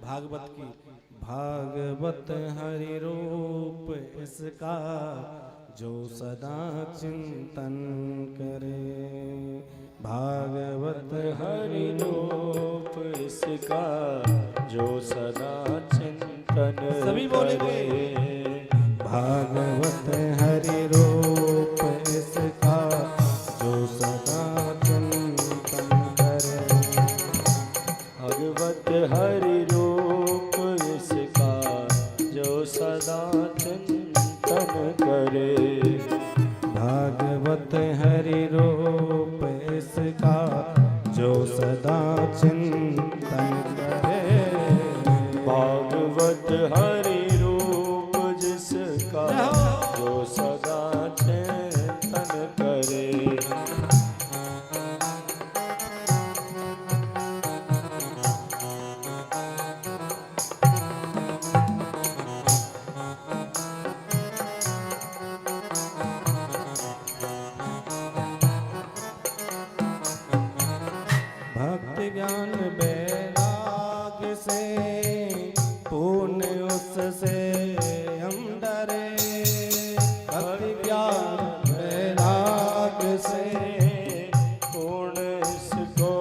भागवत की। भागवत हरि रूप इसका जो सदा चिंतन करे। भागवत हरि रूप इसका जो सदा चिंतन सभी बोलेंगे। भागवत हरि रूप इसका जो सदा चिंतन करे। भगवत हरि रूप इसका जो सदा चिंतन करे। भागवत हरि रूप इसका जो सदा चिंतन करे। भागवत हरि रूप जिसका जो सदा चिंतन करे। भक्ति ज्ञान वैराग्य से पुण्य उससे हम डरे। भक्ति ज्ञान वैराग्य से पूर्ण इसको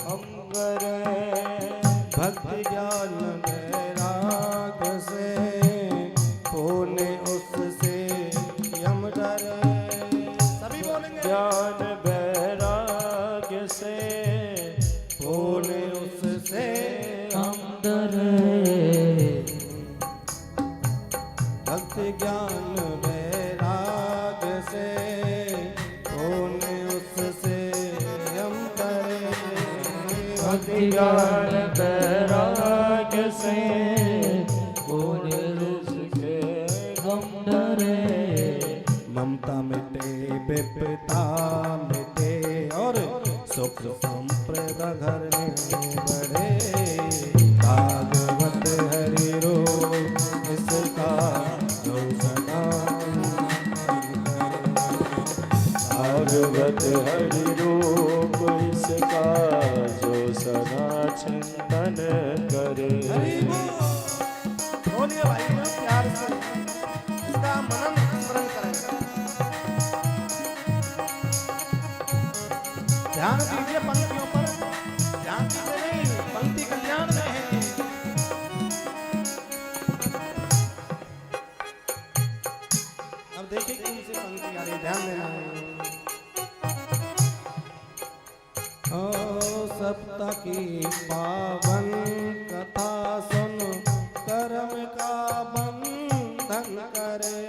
हम करें। भक्ति ज्ञान वैराग्य से पुण्य उससे हम डरे। सभी बोलेंगे। ज्ञान वैराग्य से पुण्य उससे हम डरे। भक्ति ज्ञान वैराग्य से पुण्य उससे हम डरे। भक्ति ज्ञान वैराग्य से पूर्ण उसके हम डरे। ममता मिटे विपता मिटे और सुख संप्रदा घर में बढ़े। भागवत हरि रूप इसका जो सदा भागवत हरि रूप इसका जो सदा चिंतन करे। बोलिए भाई प्यार से इसका मनन स्मरण करें। ध्यान दीजिए पंक्तियों पर। ध्यान दीजिए नहीं, पंक्ति कल्याण में है। अब देखिए कौन सी पंक्ति आ रही, ध्यान देना है। ओ सप्ताह की पावन कथा सुन कर्म का बंधन करे।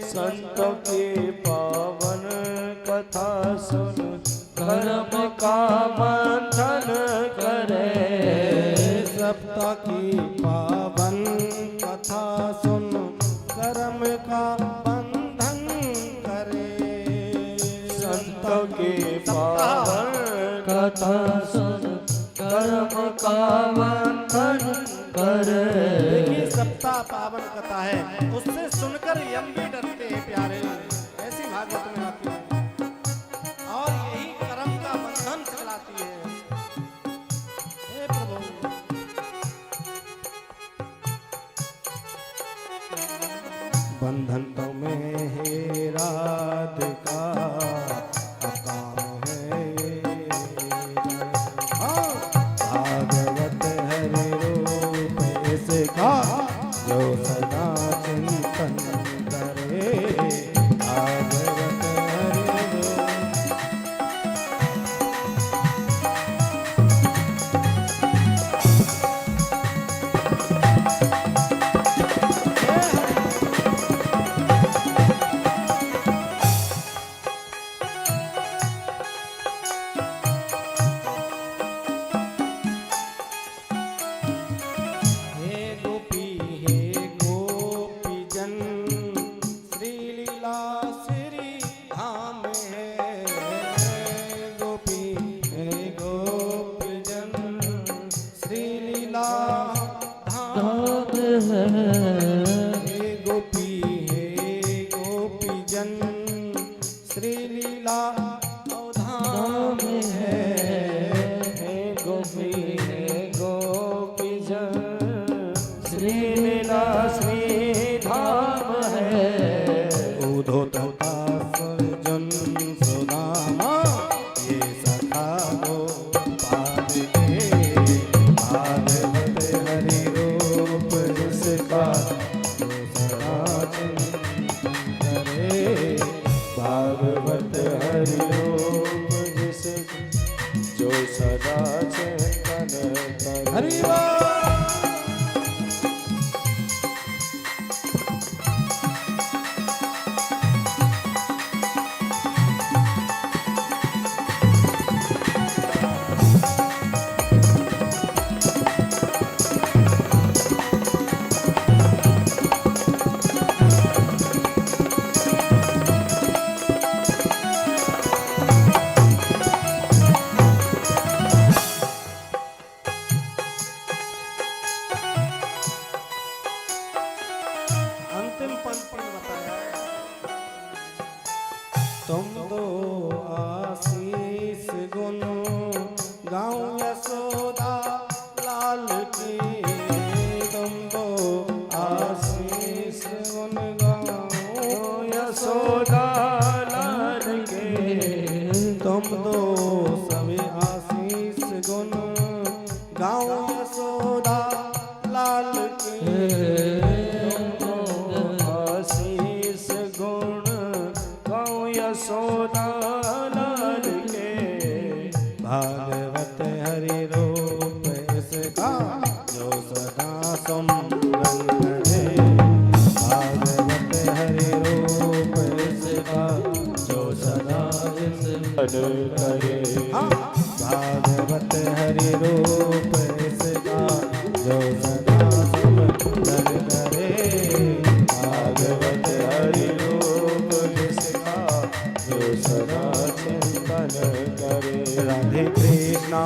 संतों की पावन कथा सुन कर्म का बंधन करे। सप्ताह की पावन कथा सुन कर्म का बंधन करे। संतों की पावन कथा सुन कर्म का बंधन करे। देखिए सप्ताह पावन कथा है, उससे सुनकर यम भी डरते हैं प्यारे। ऐसी भागवत में आती है और यही कर्म का बंधन चलाती है। हे प्रभु बंधन तो में है राधिका अकाम है। भागवत हरि रूप इसका जो सदा चिंतन करे। भागवत हरि रूप हरि बोल। अंतिम पंक्ति में बताया है, तुम दो आशीष गुण गाँव यशोदा लाल की, तुम दो आशीष गुण गाँव यशोदा लाल के, तुम दो सभी आशीष गुण गाँव यशोदा लाल के, यशोदा लाल के। भागवत हरि रूप इसका जो सदा सुमरन करे, भागवत हरि रूप इसका जो सदा सिमरन करे। भागवत हरि रूप इसका जो सदा सुमरन करे, भागवत हरि रूप इसका जो सदा चिंतन करे। राधे कृष्णा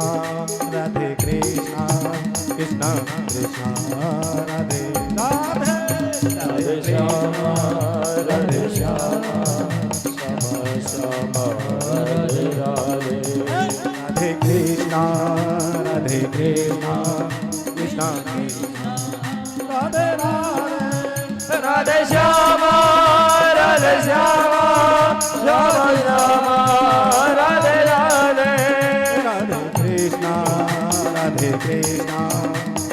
कृष्णा कृष्णा राधे राधे, राधे श्यामा राधे श्यामा श्यामा श्यामा राधे राधे। राधे कृष्णा कृष्णा कृष्णा राधे राधे, राधे श्यामा राधे श्यामा श्यामा श्यामा राधे राधे। राधे कृष्णा कृष्णा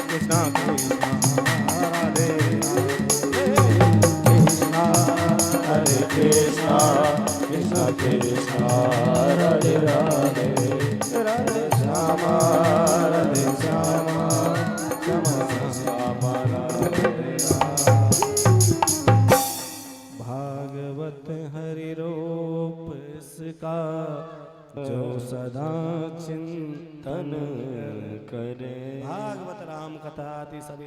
कृष्णा कृष्णा राधे कृष्णा हरे कृष्णा कृष्णा कृष्णा राधे राधे। राधे श्यामा श्यामा श्यामा राधे भागवत हरि रूप इसका जो सदा चिंतन करे। भागवत राम कथा आदि सभी